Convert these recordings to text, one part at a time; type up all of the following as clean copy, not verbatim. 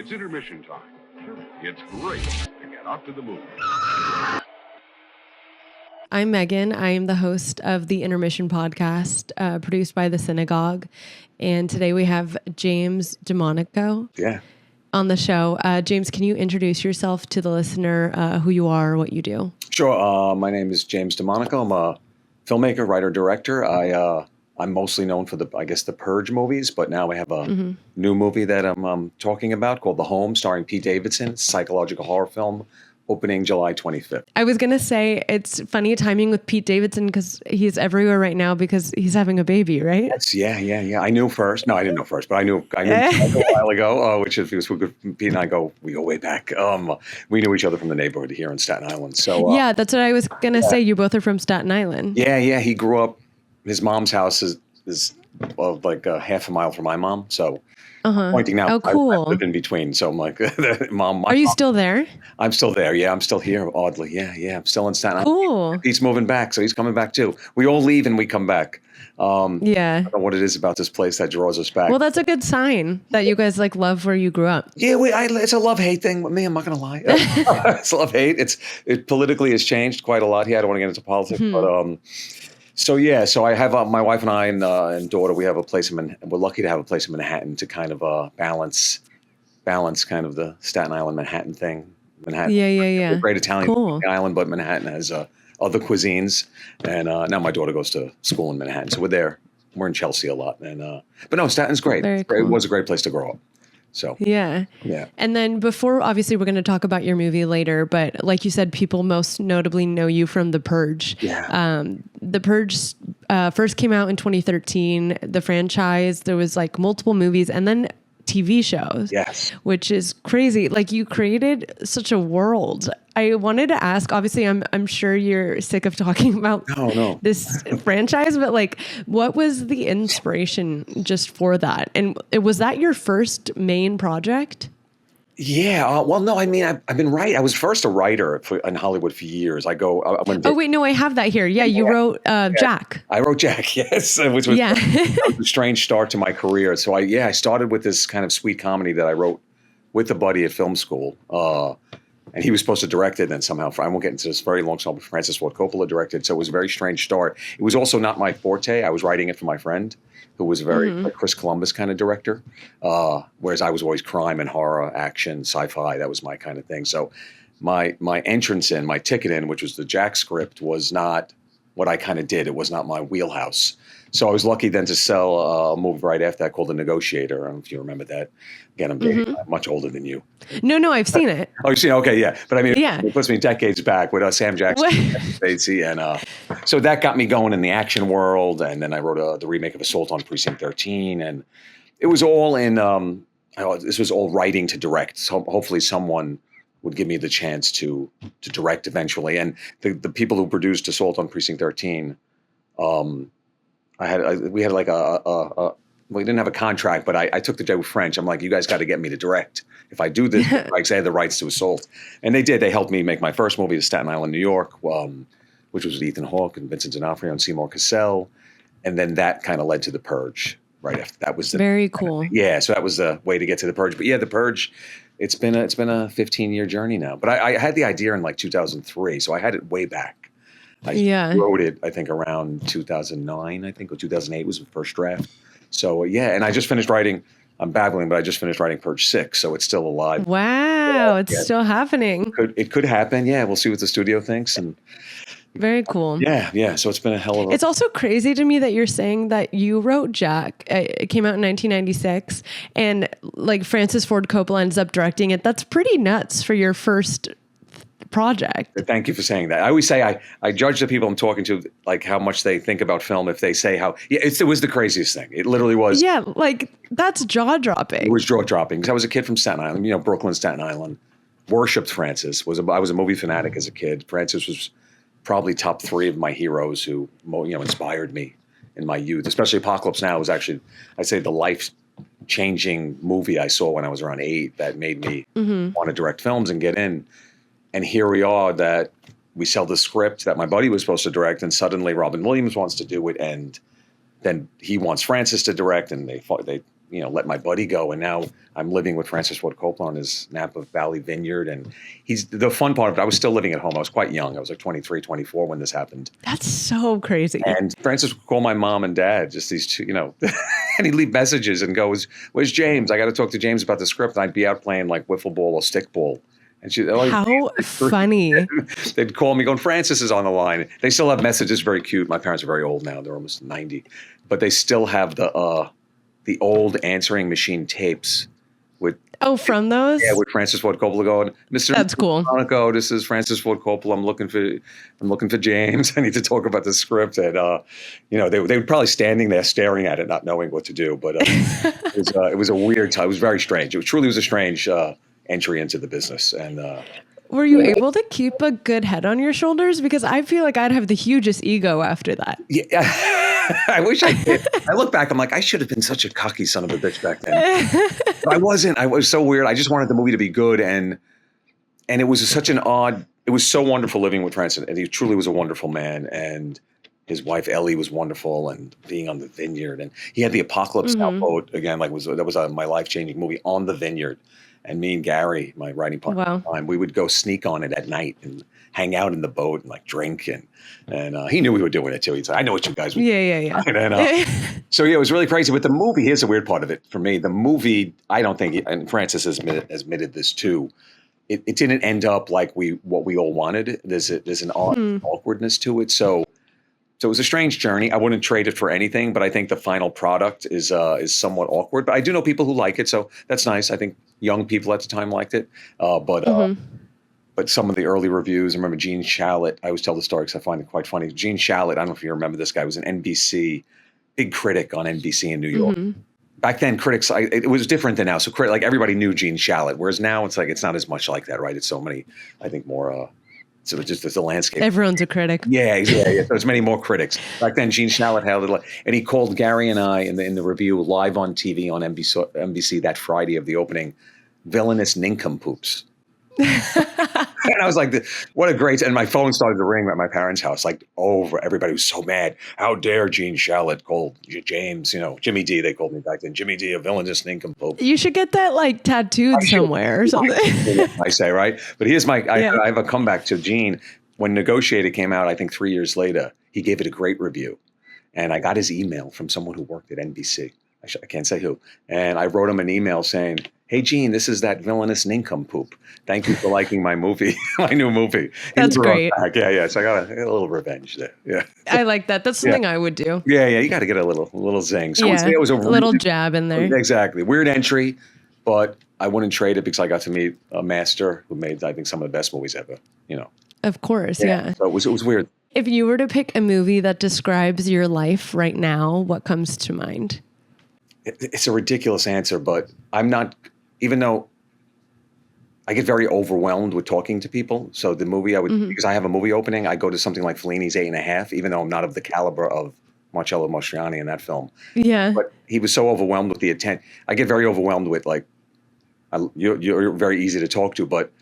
It's intermission time. It's great to get out to the movies. I'm Megan. I am the host of the Intermission podcast, produced by The Synagogue. And today we have James DeMonaco on the show. James, can you introduce yourself to the listener, who you are, what you do? Sure. My name is James DeMonaco. I'm a filmmaker, writer, director. I'm mostly known for the Purge movies, but now I have a new movie that I'm talking about called The Home, starring Pete Davidson. It's a psychological horror film, opening July 25th. I was going to say it's funny timing with Pete Davidson because he's everywhere right now because he's having a baby, right? Yeah. I knew first. No, I didn't know first, but I knew a while ago, which is because Pete and I we go way back. We knew each other from the neighborhood here in Staten Island. So yeah, that's what I was going to say. You both are from Staten Island. Yeah. He grew up, his mom's house is like half a mile from my mom. So pointing now, oh, cool. I live in between. So I'm like, Mom. Are you still there? I'm still there. Yeah, I'm still here, oddly. Yeah. I'm still in Staten Island. Cool. He's moving back, so he's coming back too. We all leave and we come back. I don't know what it is about this place that draws us back. Well, that's a good sign that you guys love where you grew up. Yeah, it's a love-hate thing with me. I'm not going to lie. It's love-hate. It politically has changed quite a lot here. I don't want to get into politics, but So I have my wife and I and daughter. We have a place we're lucky to have a place in Manhattan to kind of balance kind of the Staten Island Manhattan thing. Manhattan, yeah. Great Italian island, but Manhattan has other cuisines. And now my daughter goes to school in Manhattan, so we're there. We're in Chelsea a lot, but no, Staten's great. Very cool. It was a great place to grow up. So yeah. And then before, obviously, we're going to talk about your movie later, but like you said, people most notably know you from The Purge. Yeah. The Purge first came out in 2013. The franchise, there was multiple movies and then TV shows. Yes. Which is crazy. You created such a world. I wanted to ask, obviously, I'm sure you're sick of talking about this franchise, but what was the inspiration just for that? And was that your first main project? Yeah. Well, no, I mean, I've been writing. I was first a writer in Hollywood for years. I have that here. Yeah, you wrote Jack. I wrote Jack, yes, which was a strange start to my career. So I started with this kind of sweet comedy that I wrote with a buddy at film school. And he was supposed to direct it, and then somehow, I won't get into this very long story, but Francis Ford Coppola directed. So it was a very strange start. It was also not my forte. I was writing it for my friend, who was a very Chris Columbus kind of director, whereas I was always crime and horror, action, sci-fi. That was my kind of thing. So my entrance in, my ticket in, which was the Jack script, was not what I kind of did. It was not my wheelhouse. So I was lucky then to sell a movie right after that called The Negotiator. I don't know if you remember that. Again, I'm much older than you. No, I've seen it. Oh, you've seen it? Okay, yeah. But I mean, it puts me decades back with Sam Jackson and Spacey. And so that got me going in the action world. And then I wrote the remake of Assault on Precinct 13. And it was all in, this was all writing to direct. So hopefully someone would give me the chance to direct eventually. And the people who produced Assault on Precinct 13, we didn't have a contract, but I took the job with French. I'm like, you guys got to get me to direct. If I do this, I had the rights to Assault. And they did. They helped me make my first movie, Staten Island, New York, which was with Ethan Hawke and Vincent D'Onofrio and Seymour Cassell. And then that kind of led to The Purge right after. That was very cool. Yeah, so that was the way to get to The Purge. But yeah, The Purge, it's been a 15-year journey now. But I had the idea in 2003, so I had it way back. I wrote it, I think, around 2009, I think, or 2008 was the first draft. So, and I just finished writing, I'm babbling, but I just finished writing Purge 6, so it's still alive. Wow, it's still happening. It could happen, we'll see what the studio thinks. And very cool. Yeah, so it's been a hell of a... It's also crazy to me that you're saying that you wrote Jack. It came out in 1996, and Francis Ford Coppola ends up directing it. That's pretty nuts for your first project. Thank you for saying that. I always say I judge the people I'm talking to, how much they think about film if they say how... Yeah, it was the craziest thing. It literally was... Yeah, that's jaw-dropping. It was jaw-dropping. Because I was a kid from Staten Island, Brooklyn, Staten Island. Worshipped Francis. I was a movie fanatic as a kid. Francis was probably top 3 of my heroes who, inspired me in my youth. Especially Apocalypse Now was actually, I'd say, the life-changing movie I saw when I was around 8 that made me want to direct films and get in. And here we are that we sell the script that my buddy was supposed to direct, and suddenly Robin Williams wants to do it, and then he wants Francis to direct, and they let my buddy go. And now I'm living with Francis Ford Coppola on his Napa Valley vineyard. And the fun part of it, I was still living at home. I was quite young. I was like 23, 24 when this happened. That's so crazy. And Francis would call my mom and dad, just these two, and he'd leave messages and go, where's James? I got to talk to James about the script. And I'd be out playing like wiffle ball or stickball. And how funny. They'd call me going, Francis is on the line. They still have messages, very cute. My parents are very old now. They're almost 90. But they still have the old answering machine tapes with from those? Yeah, with Francis Ford Coppola going, Mr. That's cool. DeMonaco, this is Francis Ford Coppola. I'm looking for James. I need to talk about the script. And they were probably standing there staring at it, not knowing what to do. But it was a weird time. It was very strange. It truly was a strange entry into the business. And were you able to keep a good head on your shoulders? Because I feel like I'd have the hugest ego after that. Yeah, I wish I did. I look back, I'm like, I should have been such a cocky son of a bitch back then. But I wasn't. I was so weird. I just wanted the movie to be good, and it was such an odd. It was so wonderful living with Francis, and he truly was a wonderful man. And his wife Ellie was wonderful, and being on the vineyard, and he had the Apocalypse Now boat again. That was my life-changing movie, on the vineyard. And me and Gary, my writing partner at the time, we would go sneak on it at night and hang out in the boat and like drink. And he knew we were doing it too. He'd say, I know what you guys were doing. Yeah. And, so it was really crazy. But the movie, here's the weird part of it for me. The movie, I don't think, and Francis has admitted this too, it didn't end up like what we all wanted. There's an awkwardness to it. So it was a strange journey. I wouldn't trade it for anything, but I think the final product is somewhat awkward. But I do know people who like it, so that's nice. I think young people at the time liked it. But some of the early reviews, I remember Gene Shalit. I always tell the story because I find it quite funny. Gene Shalit, I don't know if you remember this guy, was an NBC, big critic on NBC in New York. Back then, critics, it was different than now. So like everybody knew Gene Shalit, whereas now it's like it's not as much like that, right? It's so many, I think, more. So it's just the landscape. Everyone's a critic. Yeah. There's many more critics. Back then, Gene Shalit held it, and he called Gary and I in the review live on TV on NBC that Friday of the opening, villainous nincompoops. And I was like, what a great, and my phone started to ring at my parents' house, like everybody was so mad. How dare Gene Shalit call James, Jimmy D, they called me back then, Jimmy D, a villainous nincompoop. You should get that like tattooed somewhere or something. I say, right? But here's I have a comeback to Gene. When Negotiator came out, I think 3 years later, he gave it a great review. And I got his email from someone who worked at NBC. I can't say who. And I wrote him an email saying, hey, Gene, this is that villainous nincompoop. Thank you for liking my movie, my new movie. That's great. Yeah. So I got a little revenge there. Yeah. I like that. That's something I would do. Yeah. You got to get a little zing. So it was a little jab in there. Exactly. Weird entry, but I wouldn't trade it because I got to meet a master who made, I think, some of the best movies ever, Of course, yeah. So it was weird. If you were to pick a movie that describes your life right now, what comes to mind? It's a ridiculous answer, but I'm not, even though I get very overwhelmed with talking to people. So the movie because I have a movie opening, I go to something like Fellini's 8.5, even though I'm not of the caliber of Marcello Mastroianni in that film. Yeah. But he was so overwhelmed with the attention. I get very overwhelmed with you're very easy to talk to, but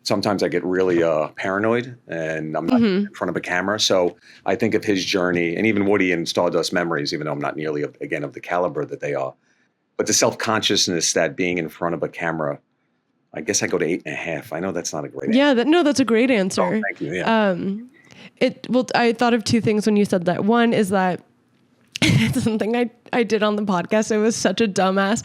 sometimes I get really paranoid and I'm not in front of a camera. So I think of his journey, and even Woody and Stardust Memories, even though I'm not nearly, of the caliber that they are. But the self-consciousness that being in front of a camera, I guess I go to 8.5. I know that's not a great answer. Yeah, that's a great answer. Oh, thank you. Yeah. I thought of two things when you said that. One is that it's something I did on the podcast. It was such a dumbass.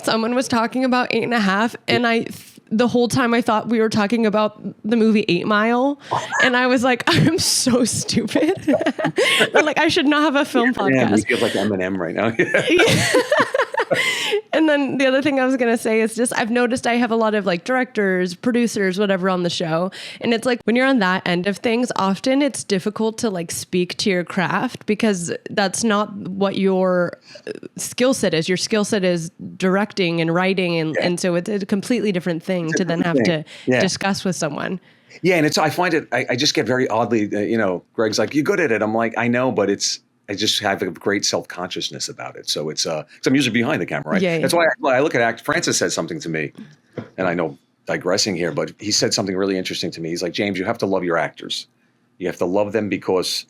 Someone was talking about 8.5, and the whole time I thought we were talking about the movie 8 Mile, and I was like, I'm so stupid. But like, I should not have a film podcast. You feel like Eminem right now. And then the other thing I was going to say is just, I've noticed I have a lot of like directors, producers, whatever on the show. And it's like, when you're on that end of things, often it's difficult to like speak to your craft because that's not what your skill set is. Your skill set is directing and writing. And so it's a completely different thing to then have to discuss with someone. Yeah. And I find it, I just get very oddly, Greg's like, you're good at it. I'm like, I know, but I just have a great self-consciousness about it. So it's, because I'm usually behind the camera, right? Yeah. That's why I look at Francis said something to me, and I know digressing here, but he said something really interesting to me. He's like, James, you have to love your actors. You have to love them because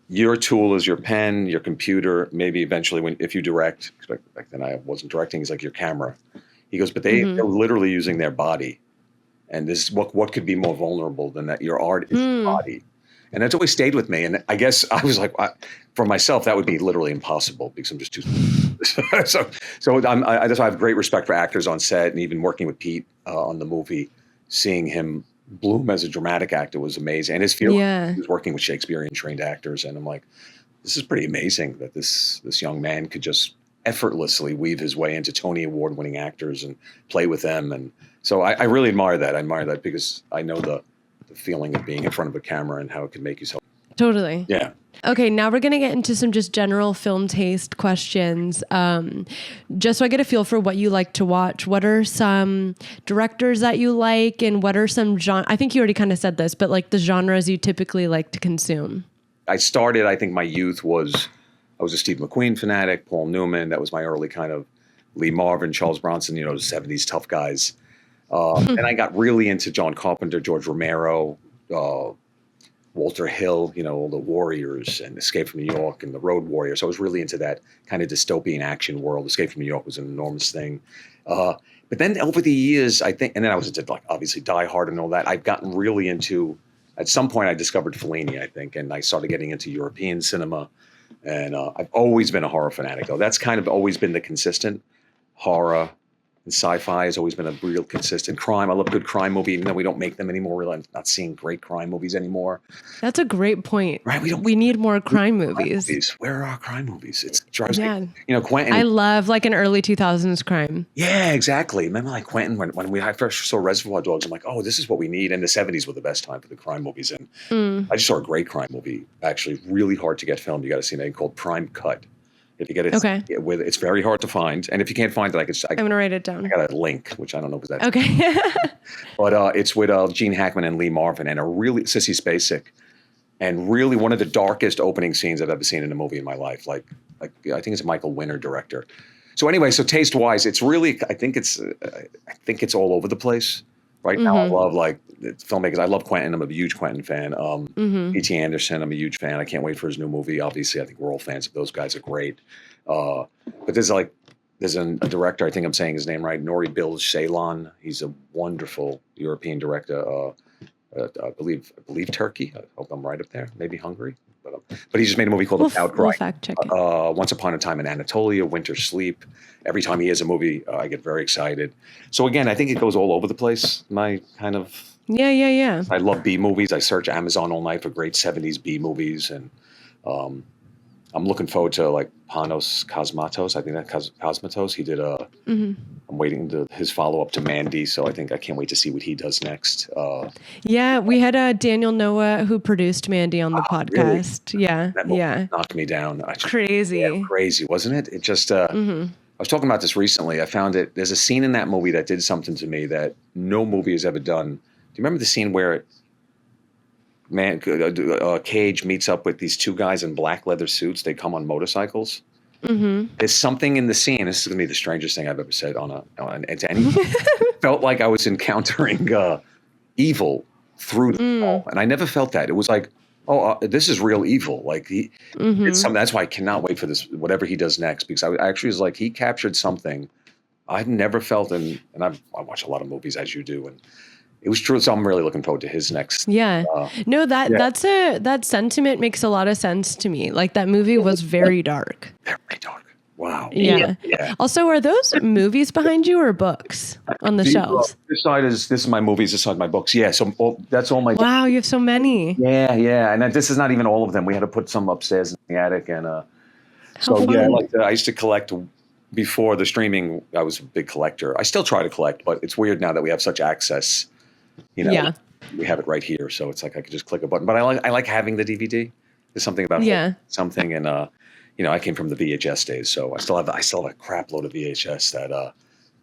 your tool is your pen, your computer, maybe eventually if you direct, back then I wasn't directing, he's like your camera. He goes, but they're literally using their body. And this what could be more vulnerable than that? Your art is your body. And that's always stayed with me. And I guess I was like, for myself, that would be literally impossible because I'm just too. so I just have great respect for actors on set, and even working with Pete on the movie, seeing him bloom as a dramatic actor was amazing. And his feeling, he was working with Shakespearean trained actors, and I'm like, this is pretty amazing that this young man could just effortlessly weave his way into Tony Award winning actors and play with them. And so I really admire that. I admire that because I know the feeling of being in front of a camera and how it can make you so. Totally. Yeah. Okay, now we're going to get into some just general film taste questions. Just so I get a feel for what you like to watch. What are some directors that you like, and what are some I think you already kind of said this, but like the genres you typically like to consume? I think my youth I was a Steve McQueen fanatic, Paul Newman. That was my early kind of Lee Marvin, Charles Bronson, the 70s tough guys. And I got really into John Carpenter, George Romero, Walter Hill, all the Warriors and Escape from New York and the Road Warriors. So I was really into that kind of dystopian action world. Escape from New York was an enormous thing. But then over the years, I think, and then I was into obviously Die Hard and all that. I've gotten really into, at some point I discovered Fellini, I think, and I started getting into European cinema. And I've always been a horror fanatic, though. That's kind of always been the consistent. Horror and sci-fi has always been a real consistent. Crime, I love a good crime movie, even though we don't make them anymore. We're not seeing great crime movies anymore. That's a great point. Right? We need more crime movies. Where are our crime movies? It drives me. Quentin. I love like an early 2000s crime. Yeah, exactly. Remember like Quentin, when I first saw Reservoir Dogs, I'm like, oh, this is what we need. And the 70s were the best time for the crime movies. And I just saw a great crime movie, actually really hard to get filmed. You got to see it, called Prime Cut. If you get it, it's very hard to find. And if you can't find it, I'm going to write it down. I got a link, which I don't know if that's okay. But it's with Gene Hackman and Lee Marvin, and Sissy Spacek, and really one of the darkest opening scenes I've ever seen in a movie in my life. Like I think it's a Michael Winner director. So anyway, so taste wise, it's really I think it's all over the place. Right now, I love filmmakers. I love Quentin. I'm a huge Quentin fan. P.T. Anderson, I'm a huge fan. I can't wait for his new movie. Obviously, I think we're all fans of those guys. Are great. But there's a director. I think I'm saying his name right. Nuri Bilge Ceylan. He's a wonderful European director. I believe Turkey. I hope I'm right up there. Maybe Hungary. But he just made a movie called The Outcry. We'll fact check it. Once Upon a Time in Anatolia, Winter's Sleep. Every time he has a movie, I get very excited. So again, I think it goes all over the place. My kind of I love B movies. I search Amazon all night for great 70s B movies, and I'm looking forward to like Panos Cosmatos. I think that Cosmatos. He did I'm waiting to his follow up to Mandy, so I can't wait to see what he does next. We had Daniel Noah who produced Mandy on the podcast. Really? That knocked me down. Crazy. Yeah, crazy, wasn't it? It just. I was talking about this recently. I found it. There's a scene in that movie that did something to me that no movie has ever done. Do you remember the scene where Cage meets up with these two guys in black leather suits? They come on motorcycles. There's something in the scene. This is going to be the strangest thing I've ever said on anything. Felt like I was encountering evil through the wall, and I never felt that. It was like, this is real evil. Like it's something. That's why I cannot wait for this. Whatever he does next, because I actually was like, he captured something I've never felt, and I watch a lot of movies as you do, and it was true. So I'm really looking forward to his next. That sentiment makes a lot of sense to me. Like that movie was very dark. Very dark. Wow. Yeah. Also, are those movies behind you or books on the shelves? This is my movies. This side my books. Yeah. So that's all my. Wow, you have so many. Yeah. And this is not even all of them. We had to put some upstairs in the attic, and I used to collect. Before the streaming, I was a big collector. I still try to collect, but it's weird now that we have such access. We have it right here, so it's like I could just click a button. But I like having the DVD. There's something about something, and I came from the VHS days, so I still have a crap load of VHS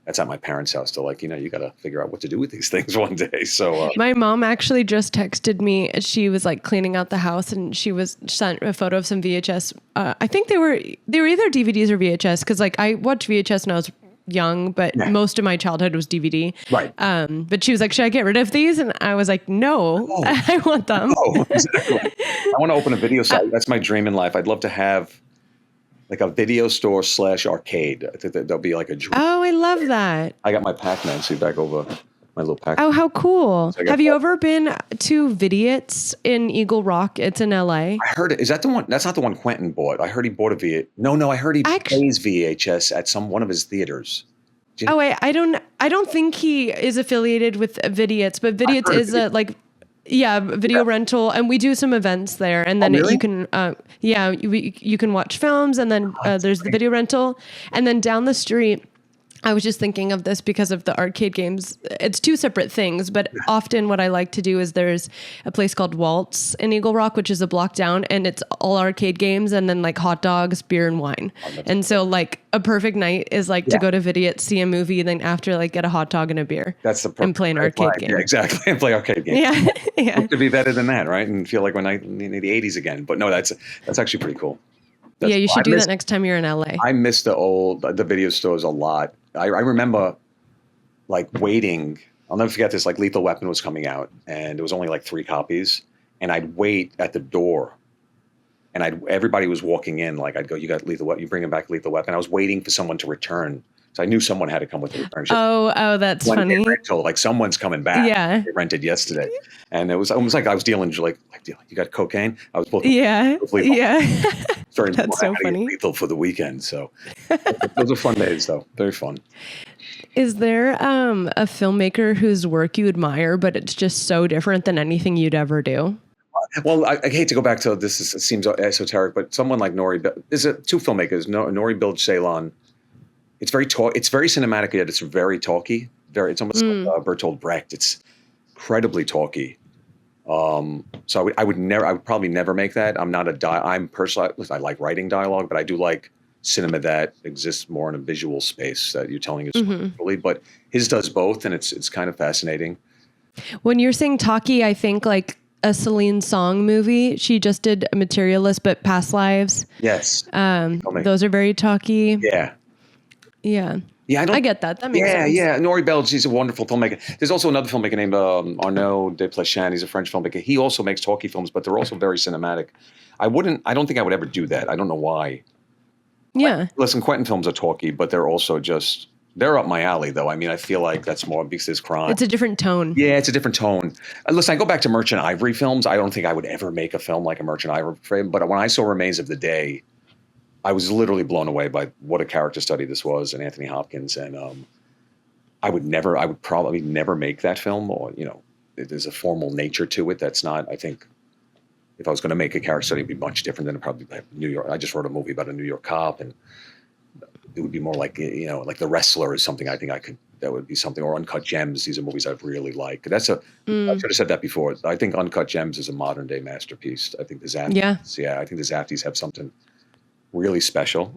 that's at my parents' house. They're like, you got to figure out what to do with these things one day. So my mom actually just texted me. She was like cleaning out the house, and she was sent a photo of some VHS. I think they were either DVDs or VHS, because like I watched VHS when I was young, but most of my childhood was DVD. Right. But she was like, should I get rid of these? And I was like, no, I want them. Oh, exactly. I want to open a video site. That's my dream in life. I'd love to have like a video store / arcade. I think that'll be like a dream. Oh, I love that. I got my Pac-Man. See back over my little Pac-Man. Oh, how cool. So have you ever been to Vidiots in Eagle Rock? It's in LA. I heard it. Is that the one? That's not the one Quentin bought. I heard he bought a VHS. No, I heard he plays VHS at one of his theaters. Oh, wait, I don't think he is affiliated with Vidiots, but Vidiots is a video rental, and we do some events there, and then really? you can you can watch films, and then there's the video rental, and then down the street. I was just thinking of this because of the arcade games. It's two separate things, but often what I like to do is there's a place called Waltz in Eagle Rock, which is a block down, and it's all arcade games and then like hot dogs, beer, and wine. And so like a perfect night is like to go to Vidiot, see a movie, and then after like get a hot dog and a beer. That's the perfect and play an arcade game. Yeah, exactly. And play arcade games. Yeah. What could be better than that, right? And feel like we're in the 80s again. But no, that's actually pretty cool. You should do that next time you're in LA. I miss the video stores a lot. I remember like waiting. I'll never forget this. Like Lethal Weapon was coming out, and it was only like 3 copies. And I'd wait at the door, and everybody was walking in. Like I'd go, "You got Lethal Weapon? You bringing back Lethal Weapon?" I was waiting for someone to return, so I knew someone had to come with the return. Oh, that's funny. Rental, like someone's coming back. Yeah, they rented yesterday, and it was almost like I was dealing like you got cocaine. I was both. Yeah. That's so funny. Lethal for the weekend. So those are fun days, though. Very fun. Is there a filmmaker whose work you admire, but it's just so different than anything you'd ever do? Well, I hate to go back to this. It seems esoteric, but someone like Nori. There's 2 filmmakers, Nori Bilge Ceylan. It's very It's very cinematic, yet it's very talky. It's almost like Bertolt Brecht. It's incredibly talky. So I would probably never make that. I'm personally, I like writing dialogue, but I do like cinema that exists more in a visual space that you're telling a story visually. But his does both, and it's kind of fascinating. When you're saying talky, I think like a Celine Song movie. She just did a Materialist, but Past Lives. Yes. Those are very talky. Yeah. Yeah. Yeah, I get that. That makes sense. Yeah. Nori Bilge, he's a wonderful filmmaker. There's also another filmmaker named Arnaud Desplechin. He's a French filmmaker. He also makes talkie films, but they're also very cinematic. I don't think I would ever do that. I don't know why. Yeah. Listen, Quentin films are talky, but they're also they're up my alley, though. I mean, I feel like that's more because there's crime. It's a different tone. Yeah, it's a different tone. Listen, I go back to Merchant Ivory films. I don't think I would ever make a film like a Merchant Ivory film, but when I saw Remains of the Day, I was literally blown away by what a character study this was, and Anthony Hopkins. And I would probably never make that film. Or there's a formal nature to it that's not. I think if I was going to make a character study, it'd be much different than probably like New York. I just wrote a movie about a New York cop, and it would be more like like The Wrestler is something I think I could. That would be something, or Uncut Gems. These are movies I've really liked. I should have said that before. I think Uncut Gems is a modern day masterpiece. I think the Zafties. Yeah, I think the Zafties have something really special.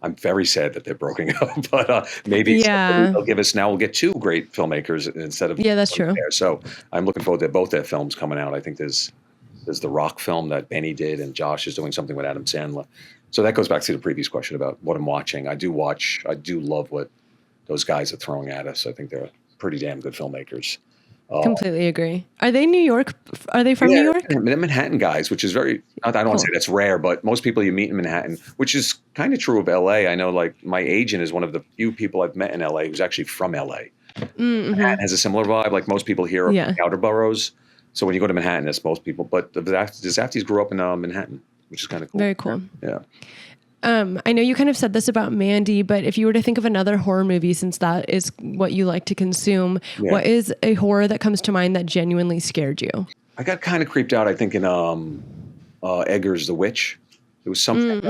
I'm very sad that they're broken up, but maybe they'll give us. Now we'll get 2 great filmmakers instead of that's true. There. So I'm looking forward to both their films coming out. I think there's the Rock film that Benny did, and Josh is doing something with Adam Sandler. So that goes back to the previous question about what I'm watching. I do love what those guys are throwing at us. I think they're pretty damn good filmmakers. Completely agree. Are they New York? Are they from New York? They're Manhattan guys, which is very, I don't want to say that's rare, but most people you meet in Manhattan, which is kind of true of LA. I know like my agent is one of the few people I've met in LA who's actually from LA. Manhattan has a similar vibe. Like most people here are from the outer boroughs. So when you go to Manhattan, that's most people. But the Zafties grew up in Manhattan, which is kind of cool. Very cool. Yeah. I know you kind of said this about Mandy, but if you were to think of another horror movie, since that is what you like to consume, what is a horror that comes to mind that genuinely scared you? I got kind of creeped out, I think, in Eggers the Witch. There was something.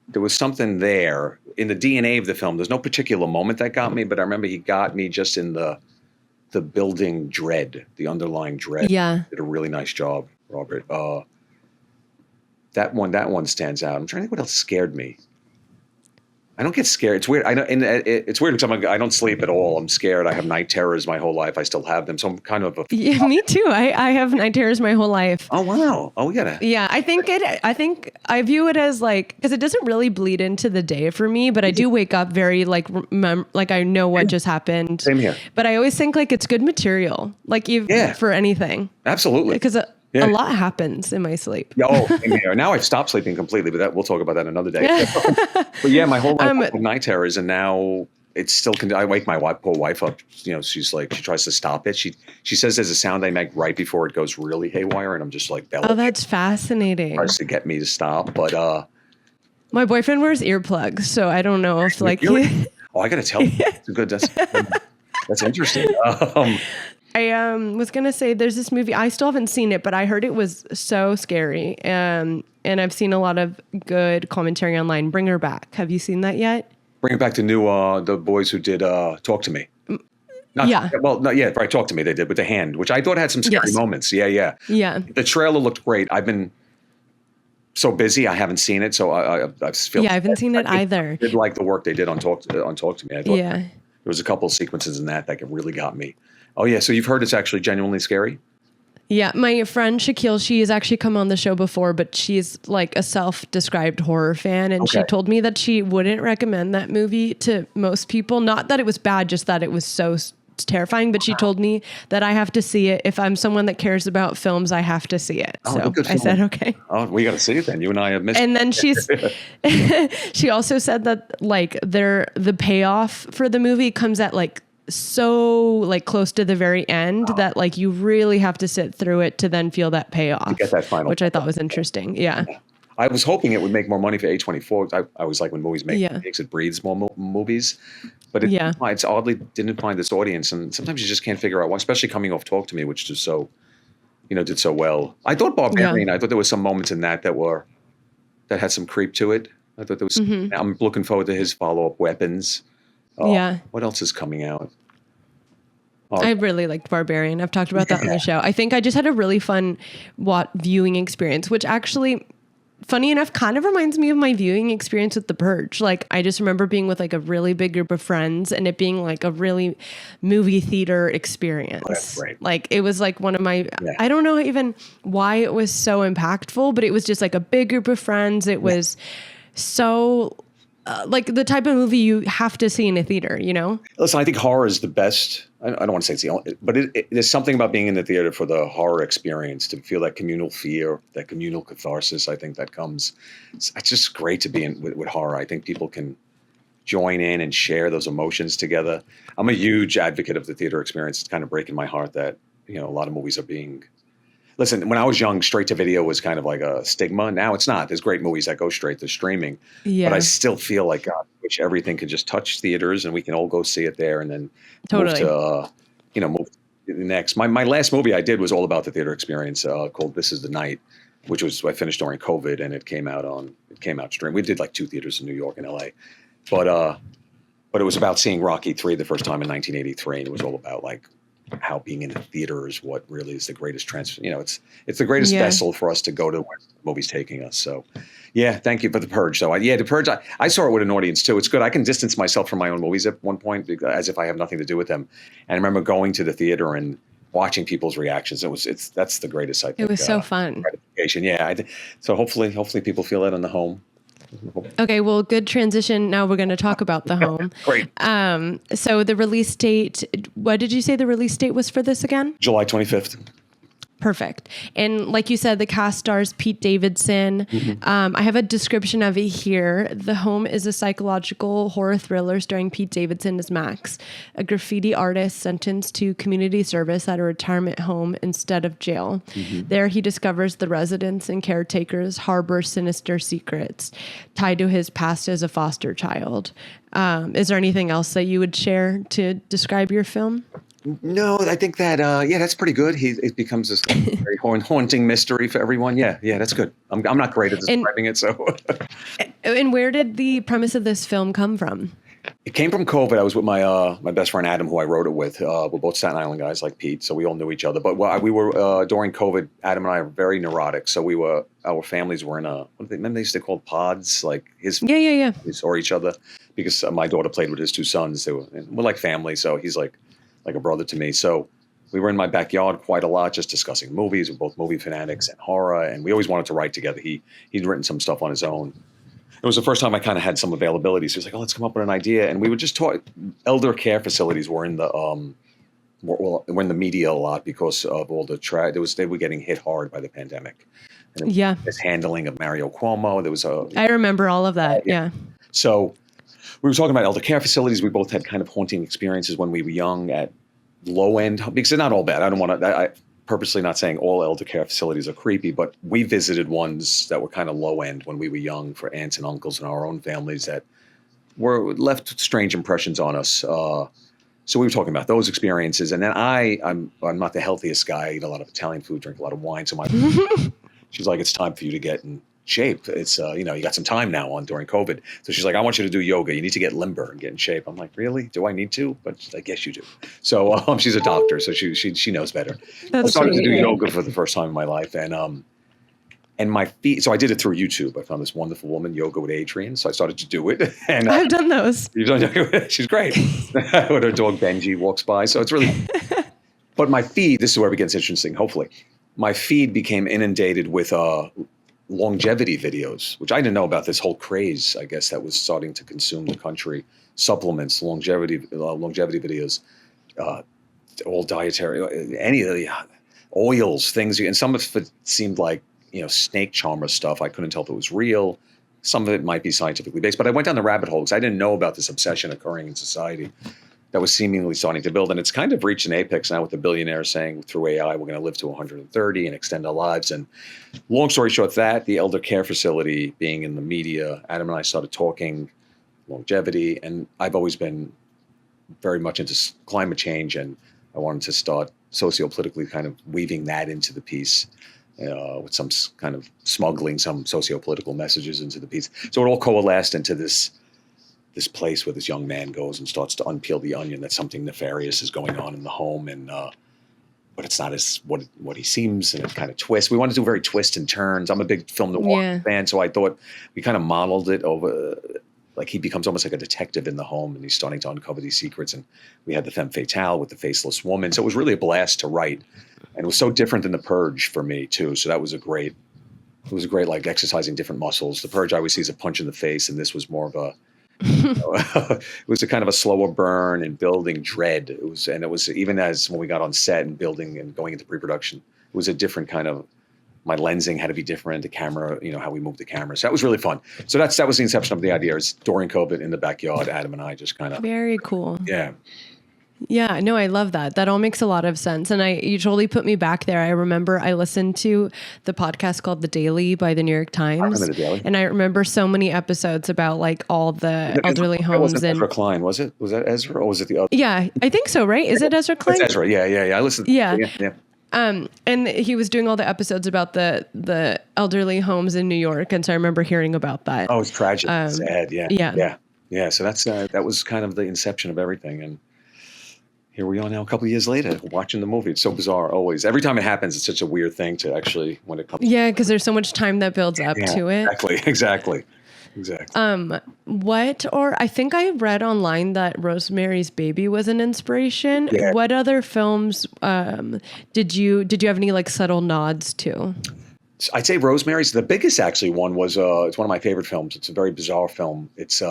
There was something there in the DNA of the film. There's no particular moment that got me, but I remember he got me just in the building dread, the underlying dread. Yeah, did a really nice job, Robert. That one stands out. I'm trying to think what else scared me. I don't get scared. It's weird. I know, and it's weird because I don't sleep at all. I'm scared. I have night terrors my whole life. I still have them. So I'm kind of yeah, me too. I have night terrors my whole life. Oh wow. Oh, we gotta. Yeah, I think I view it as like, because it doesn't really bleed into the day for me, but I do wake up very like I know what just happened. Same here. But I always think like it's good material, like for anything. Absolutely. Because a lot happens in my sleep. Yeah, same here. Now I've stopped sleeping completely, but we'll talk about that another day. But yeah, my whole life I have night terrors, and now it's still. I wake my poor wife up. You know, she's like, she tries to stop it. She says there's a sound I make right before it goes really haywire, and I'm just like, oh, that's fascinating. Tries to get me to stop, but my boyfriend wears earplugs, so I don't know if like. I gotta tell you, that's interesting. I was going to say there's this movie. I still haven't seen it, but I heard it was so scary. And I've seen a lot of good commentary online. Bring Her Back. Have you seen that yet? Bring It Back to the boys who did Talk to Me. Talk to Me they did with the hand, which I thought had some scary moments. Yeah. The trailer looked great. I've been so busy, I haven't seen it. So I feel I haven't seen it either. I did like the work they did on Talk to Me. I thought there was a couple of sequences in that really got me. Oh, yeah. So you've heard it's actually genuinely scary? Yeah. My friend Shaquille, she has actually come on the show before, but she's like a self-described horror fan. And she told me that she wouldn't recommend that movie to most people. Not that it was bad, just that it was so terrifying. But she told me that I have to see it. If I'm someone that cares about films, I have to see it. So I said, okay. Oh, we got to see it then. You and I have missed it. And then she also said that like the payoff for the movie comes at like so like close to the very end that like you really have to sit through it to then feel that payoff. To get that final, which I thought was interesting. Yeah. I was hoping it would make more money for A24. I was like, when movies make mistakes, it breeds more movies. But it's oddly didn't find this audience. And sometimes you just can't figure out why, especially coming off Talk to Me, which is so, did so well. I thought Barbarian, I thought there was some moments in that had some creep to it. I thought there was, I'm looking forward to his follow-up Weapons. What else is coming out? I really liked Barbarian. I've talked about that on the show. I think I just had a really fun viewing experience, which actually, funny enough, kind of reminds me of my viewing experience with The Purge. Like, I just remember being with like a really big group of friends and it being like a really movie theater experience. Oh, that's great. Like, it was like one of my, I don't know even why it was so impactful, but it was just like a big group of friends. It was so... like the type of movie you have to see in a theater, Listen, I think horror is the best. I don't want to say it's the only, but there's something about being in the theater for the horror experience, to feel that communal fear, that communal catharsis. I think that comes. It's just great to be in with horror. I think people can join in and share those emotions together. I'm a huge advocate of the theater experience. It's kind of breaking my heart that a lot of movies are being. Listen, when I was young, straight to video was kind of like a stigma. Now it's not. There's great movies that go straight to streaming. Yeah. But I still feel like, God, I wish everything could just touch theaters and we can all go see it there and then move to the next. My last movie I did was all about the theater experience called This Is the Night, which I finished during COVID and it came out stream. We did like 2 theaters in New York and LA. But it was about seeing Rocky III the first time in 1983. And it was all about like, how being in the theater is what really is the greatest it's the greatest vessel for us to go to where the movie's taking us. So thank you for The Purge though. The Purge, I saw it with an audience too. It's good. I can distance myself from my own movies at one point as if I have nothing to do with them. And I remember going to the theater and watching people's reactions. That's the greatest, I think. It was so fun. Gratification. Yeah. So hopefully people feel that in the home. Okay, well, good transition. Now we're going to talk about the home. Great. So the release date, what did you say the release date was for this again? July 25th. Perfect. And like you said, the cast stars Pete Davidson. I have a description of it here. The Home is a psychological horror thriller starring Pete Davidson as Max, a graffiti artist sentenced to community service at a retirement home instead of jail. There he discovers the residents and caretakers harbor sinister secrets tied to his past as a foster child. Is there anything else that you would share to describe your film? No, I think that, that's pretty good. It becomes this very haunting mystery for everyone. Yeah, that's good. I'm not great at describing it, so. And where did the premise of this film come from? It came from COVID. I was with my best friend, Adam, who I wrote it with. We're both Staten Island guys like Pete, so we all knew each other. But we were, during COVID, Adam and I were very neurotic. So our families were in remember they used to call pods, like his Yeah. or each other. because my daughter played with his two sons. We're like family, so he's like a brother to me. So we were in my backyard quite a lot, just discussing movies. We're both movie fanatics and horror, and we always wanted to write together. He'd written some stuff on his own. It was the first time I kind of had some availability. So he was like, "Oh, let's come up with an idea." And we would just talk. Elder care facilities were in the we're in the media a lot because of all the they were getting hit hard by the pandemic. And this handling of Mario Cuomo. There was I remember all of that. Yeah. So we were talking about elder care facilities. We both had kind of haunting experiences when we were young at low end, because they're not all bad. I don't want to, I purposely not saying all elder care facilities are creepy, but we visited ones that were kind of low end when we were young for aunts and uncles and our own families that were left strange impressions on us. So we were talking about those experiences. And then I'm not the healthiest guy. I eat a lot of Italian food, drink a lot of wine. So she's like, it's time for you to get in shape. It's, you got some time now during COVID. So she's like, I want you to do yoga. You need to get limber and get in shape. I'm like, really? Do I need to? But she's like, yes, you do. So she's a doctor. So she knows better. I started to do yoga for the first time in my life. And my feet, so I did it through YouTube. I found this wonderful woman, Yoga with Adrian. So I started to do it. And I've done those. You've done yoga? She's great. When her dog Benji walks by. So it's really, but my feed, this is where it gets interesting, hopefully. My feed became inundated with longevity videos, which I didn't know about this whole craze, I guess, that was starting to consume the country. Supplements, longevity videos, all dietary, any of the oils, things. And some of it seemed like, snake charmer stuff. I couldn't tell if it was real. Some of it might be scientifically based, but I went down the rabbit hole because I didn't know about this obsession occurring in society that was seemingly starting to build. And it's kind of reached an apex now with the billionaires saying through AI, we're going to live to 130 and extend our lives. And long story short, the elder care facility being in the media, Adam and I started talking longevity. And I've always been very much into climate change. And I wanted to start sociopolitically kind of weaving that into the piece. With some kind of smuggling some socio-political messages into the piece. So it all coalesced into this place where this young man goes and starts to unpeel the onion that something nefarious is going on in the home, and but it's not as what he seems, and it kind of twists. We wanted to do very twists and turns. I'm a big film noir fan, so I thought we kind of modeled it over, like he becomes almost like a detective in the home, and he's starting to uncover these secrets. And we had the femme fatale with the faceless woman, so it was really a blast to write. And it was so different than The Purge for me too. So that was a great like exercising different muscles. The Purge I always see as a punch in the face, and this was more of a, it was a kind of a slower burn and building dread. It was even as when we got on set and building and going into pre-production, it was a different kind of, my lensing had to be different, the camera, how we moved the camera. So that was really fun. So that was the inception of the idea. Is during COVID in the backyard, Adam and I just kind of. Very cool. Yeah. Yeah, no, I love that. That all makes a lot of sense. And you totally put me back there. I remember I listened to the podcast called The Daily by the New York Times. I remember The Daily. And I remember so many episodes about like all the elderly homes. It wasn't Ezra Klein, was it? Was that Ezra or was it the other? Yeah, I think so, right? Is it Ezra Klein? It's Ezra, yeah. I listened. Yeah. And he was doing all the episodes about the elderly homes in New York. And so I remember hearing about that. Oh, it's tragic. Sad, yeah. So that was kind of the inception of everything. And here we are now a couple of years later watching the movie. It's so bizarre always. Every time it happens, it's such a weird thing to actually, when it comes. Yeah, because there's so much time that builds up to it. Exactly. I think I read online that Rosemary's Baby was an inspiration. Yeah. What other films did you have any like subtle nods to? I'd say Rosemary's the biggest actually one was it's one of my favorite films. It's a very bizarre film. It's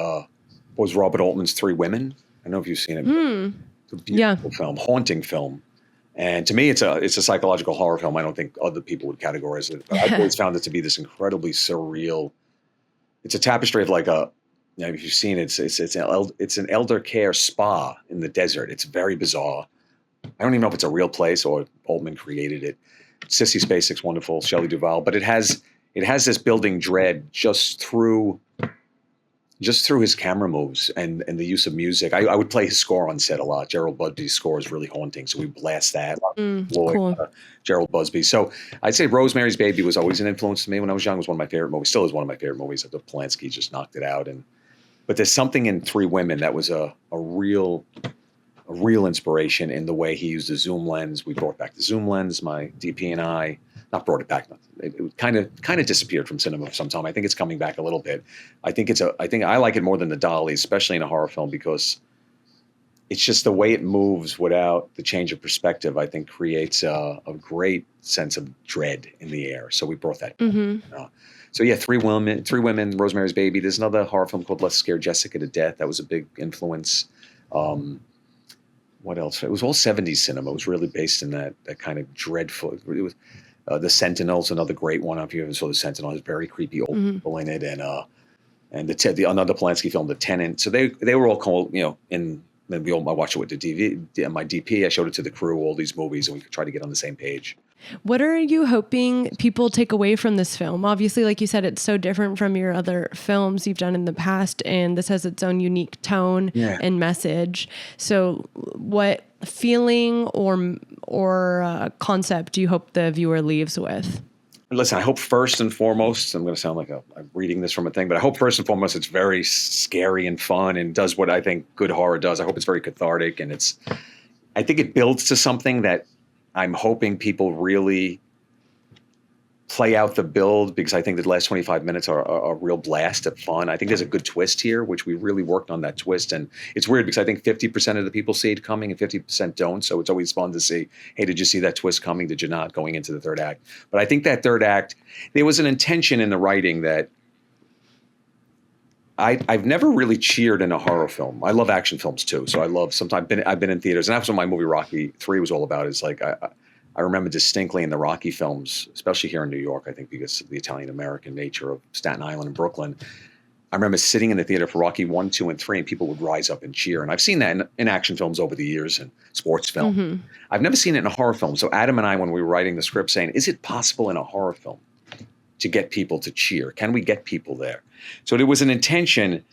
was Robert Altman's Three Women. I don't know if you've seen it. It's a beautiful film, haunting film. And to me, it's a psychological horror film. I don't think other people would categorize it. But I've always found it to be this incredibly surreal. It's a tapestry of like if you've seen it, it's an elder care spa in the desert. It's very bizarre. I don't even know if it's a real place or Altman created it. Sissy Spacek's wonderful, Shelley Duvall, but it has this building dread just through his camera moves and the use of music. I would play his score on set a lot. Gerald Busby's score is really haunting, so we blast that. Cool. Gerald Busby. So I'd say Rosemary's Baby was always an influence to me when I was young. It was one of my favorite movies. Still is one of my favorite movies. The Polanski just knocked it out. But there's something in Three Women that was a real inspiration in the way he used the zoom lens. We brought back the zoom lens, my DP and I. not brought it back. It kind of disappeared from cinema for some time. I think it's coming back a little bit. I think I like it more than the dollies, especially in a horror film, because it's just the way it moves without the change of perspective, I think creates a great sense of dread in the air. So we brought that. So yeah, three women, Rosemary's Baby. There's another horror film called Let's Scare Jessica to Death. That was a big influence. What else? It was all 70s cinema. It was really based in that kind of dreadful. It was The Sentinel's another great one. If you ever saw The Sentinel, there's very creepy old people in it, and the another Polanski film, The Tenant. So they were all called, in. Then I watched it with the DVD, my DP. I showed it to the crew, all these movies, and we could try to get on the same page. What are you hoping people take away from this film? Obviously, like you said, it's so different from your other films you've done in the past, and this has its own unique tone and message. So what feeling or concept do you hope the viewer leaves with? Listen, I hope first and foremost, I'm going to sound like I'm reading this from a thing, but I hope first and foremost it's very scary and fun and does what I think good horror does. I hope it's very cathartic, and I think it builds to something that I'm hoping people really play out the build, because I think the last 25 minutes are a real blast of fun. I think there's a good twist here, which we really worked on that twist. And it's weird because I think 50% of the people see it coming and 50% don't. So it's always fun to see, hey, did you see that twist coming? Did you not, going into the third act? But I think that third act, there was an intention in the writing that I've never really cheered in a horror film. I love action films too. So I've been in theaters, and that's what my movie Rocky 3 was all about. Is like, I remember distinctly in the Rocky films, especially here in New York, I think because of the Italian-American nature of Staten Island and Brooklyn, I remember sitting in the theater for Rocky 1, 2, and 3, and people would rise up and cheer. And I've seen that in action films over the years and sports film. I've never seen it in a horror film. So Adam and I, when we were writing the script, saying, is it possible in a horror film to get people to cheer? Can we get people there? So there was an intention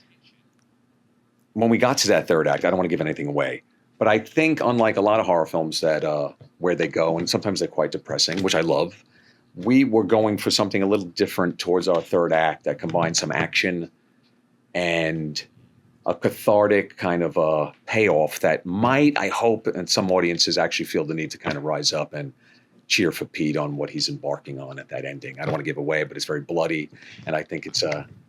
when we got to that third act. I don't want to give anything away, but I think unlike a lot of horror films that where they go, and sometimes they're quite depressing, which I love, we were going for something a little different towards our third act that combined some action and a cathartic kind of a payoff that might, I hope, and some audiences actually feel the need to kind of rise up and cheer for Pete on what he's embarking on at that ending. I don't want to give away, but it's very bloody, and I think it's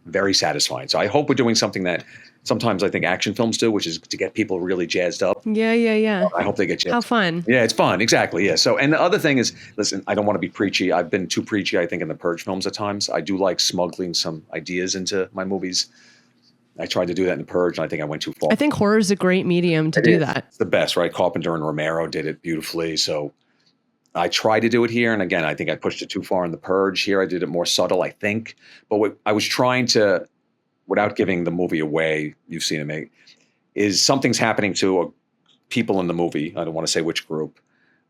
very satisfying. So I hope we're doing something that sometimes I think action films do, which is to get people really jazzed up. Yeah. I hope they get jazzed. How fun. Yeah, it's fun. Exactly. Yeah. So, and the other thing is, listen, I don't want to be preachy. I've been too preachy, I think, in the Purge films at times. I do like smuggling some ideas into my movies. I tried to do that in Purge, and I think I went too far. I think horror is a great medium to do that. It's the best, right? Carpenter and Romero did it beautifully. So I tried to do it here. And again, I think I pushed it too far in the Purge. Here I did it more subtle, I think. But what I was trying to, without giving the movie away, you've seen it, mate, is something's happening to people in the movie. I don't want to say which group,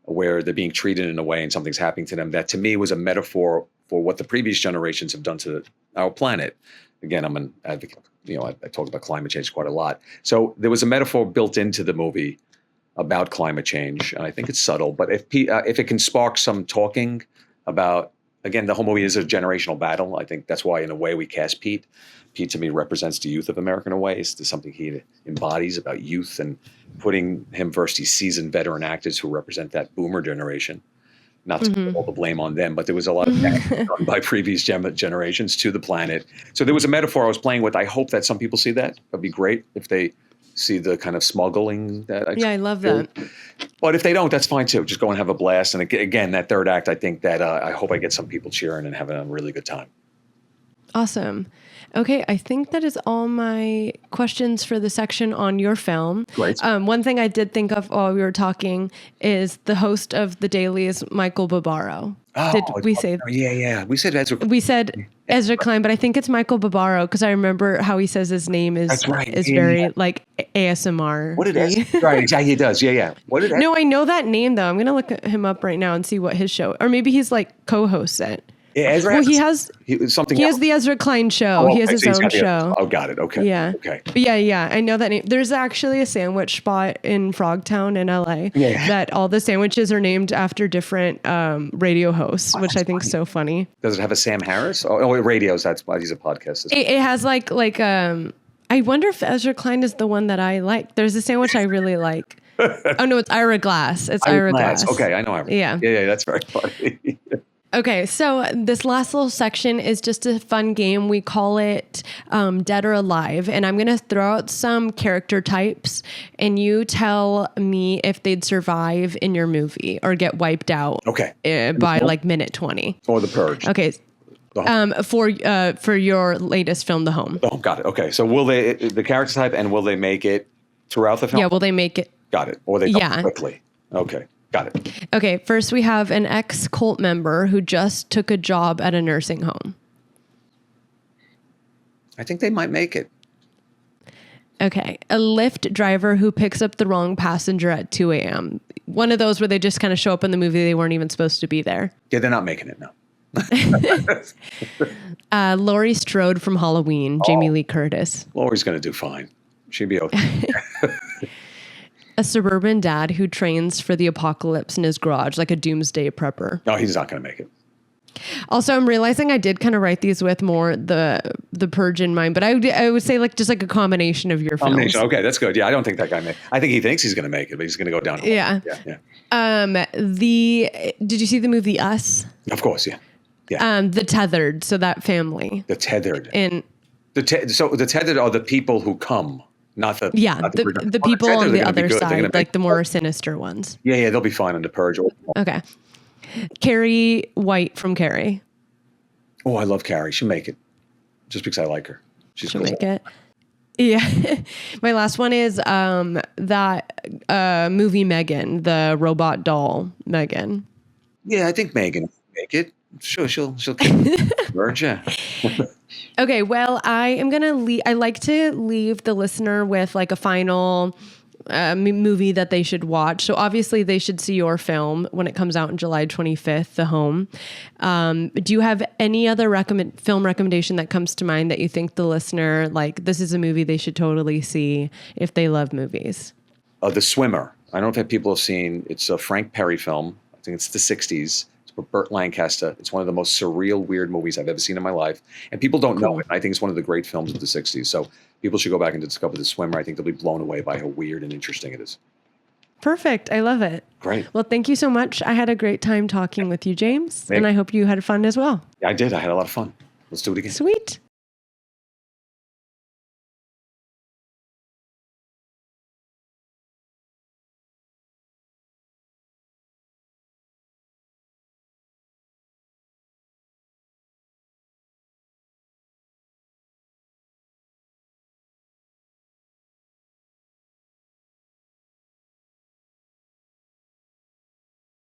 where they're being treated in a way and something's happening to them that to me was a metaphor for what the previous generations have done to our planet. Again, I'm an advocate. I talk about climate change quite a lot. So there was a metaphor built into the movie about climate change, and I think it's subtle. But if it can spark some talking about, again, the whole movie is a generational battle. I think that's why, in a way, we cast Pete. Pete, to me, represents the youth of America in a way. It's something he embodies about youth, and putting him versus these seasoned veteran actors who represent that boomer generation. Not to put all the blame on them, but there was a lot of damage done by previous generations to the planet. So there was a metaphor I was playing with. I hope that some people see that. It'd be great if they see the kind of smuggling that I love that. But if they don't, that's fine too. Just go and have a blast. And again, that third act, I think that I hope I get some people cheering and having a really good time. Awesome. Okay, I think that is all my questions for the section on your film. Great. One thing I did think of while we were talking is the host of The Daily is Michael Barbaro. Did we say? Yeah. We said Ezra. We said Ezra Klein, but I think it's Michael Barbaro because I remember how he says his name is. That's right. Is very like ASMR. What it is? Right. Exactly. He does. Yeah. What did? No, I know that name though. I'm gonna look him up right now and see what his show, or maybe he's like co-hosts it. Yeah, Ezra. Well, he has the Ezra Klein show. He has his own show. Oh, got it. Okay. Yeah. Okay. Yeah. I know that name. There's actually a sandwich spot in Frogtown in LA that all the sandwiches are named after different radio hosts, which I think is so funny. Does it have a Sam Harris? Oh, radios. That's why he's a podcast. It has like I wonder if Ezra Klein is the one that I like. There's a sandwich I really like. Oh no, it's Ira Glass. It's Ira Glass. Okay, I know Ira. Yeah. Yeah. That's very funny. Okay, so this last little section is just a fun game. We call it Dead or Alive. And I'm going to throw out some character types and you tell me if they'd survive in your movie or get wiped out by like minute 20. Or The Purge. Okay. For your latest film, The Home. Oh, got it. Okay. So will they, the character type, and will they make it throughout the film? Yeah, will they make it? Got it. Or they come quickly. Okay. Got it. Okay, first we have an ex-cult member who just took a job at a nursing home. I think they might make it. Okay, a Lyft driver who picks up the wrong passenger at 2 a.m. One of those where they just kind of show up in the movie. They weren't even supposed to be there. Yeah, they're not making it, no. Laurie Strode from Halloween, Jamie Lee Curtis. Laurie's going to do fine. She'd be okay. A suburban dad who trains for the apocalypse in his garage, like a doomsday prepper. No, he's not going to make it. Also, I'm realizing I did kind of write these with more the Purge in mind, but I would say like just like a combination of your films. Okay, that's good. Yeah, I don't think that guy may. I think he thinks he's going to make it, but he's going to go down. Yeah. Did you see the movie Us? Of course, yeah. Yeah. The Tethered, so that family. The Tethered. And so the Tethered are the people who come. Not the people on the other side, like the more sinister ones. Yeah, they'll be fine on The Purge. Okay. Carrie White from Carrie. Oh, I love Carrie. She'll make it. Just because I like her. She'll make it. Yeah. My last one is that movie Megan, the robot doll Megan. Yeah, I think Megan will make it. Sure, she'll Purge, yeah. Okay, well, I like to leave the listener with like a final movie that they should watch. So obviously they should see your film when it comes out on July 25th, The Home. Do you have any other film recommendation that comes to mind that you think the listener, like, this is a movie they should totally see if they love movies? The Swimmer. I don't know if people have seen. It's a Frank Perry film. I think it's the 60s. Burt Lancaster. It's one of the most surreal, weird movies I've ever seen in my life. And people don't know it. I think it's one of the great films of the 60s. So people should go back and discover The Swimmer. I think they'll be blown away by how weird and interesting it is. Perfect. I love it. Great. Well, thank you so much. I had a great time talking with you, James. And I hope you had fun as well. Yeah, I did. I had a lot of fun. Let's do it again. Sweet.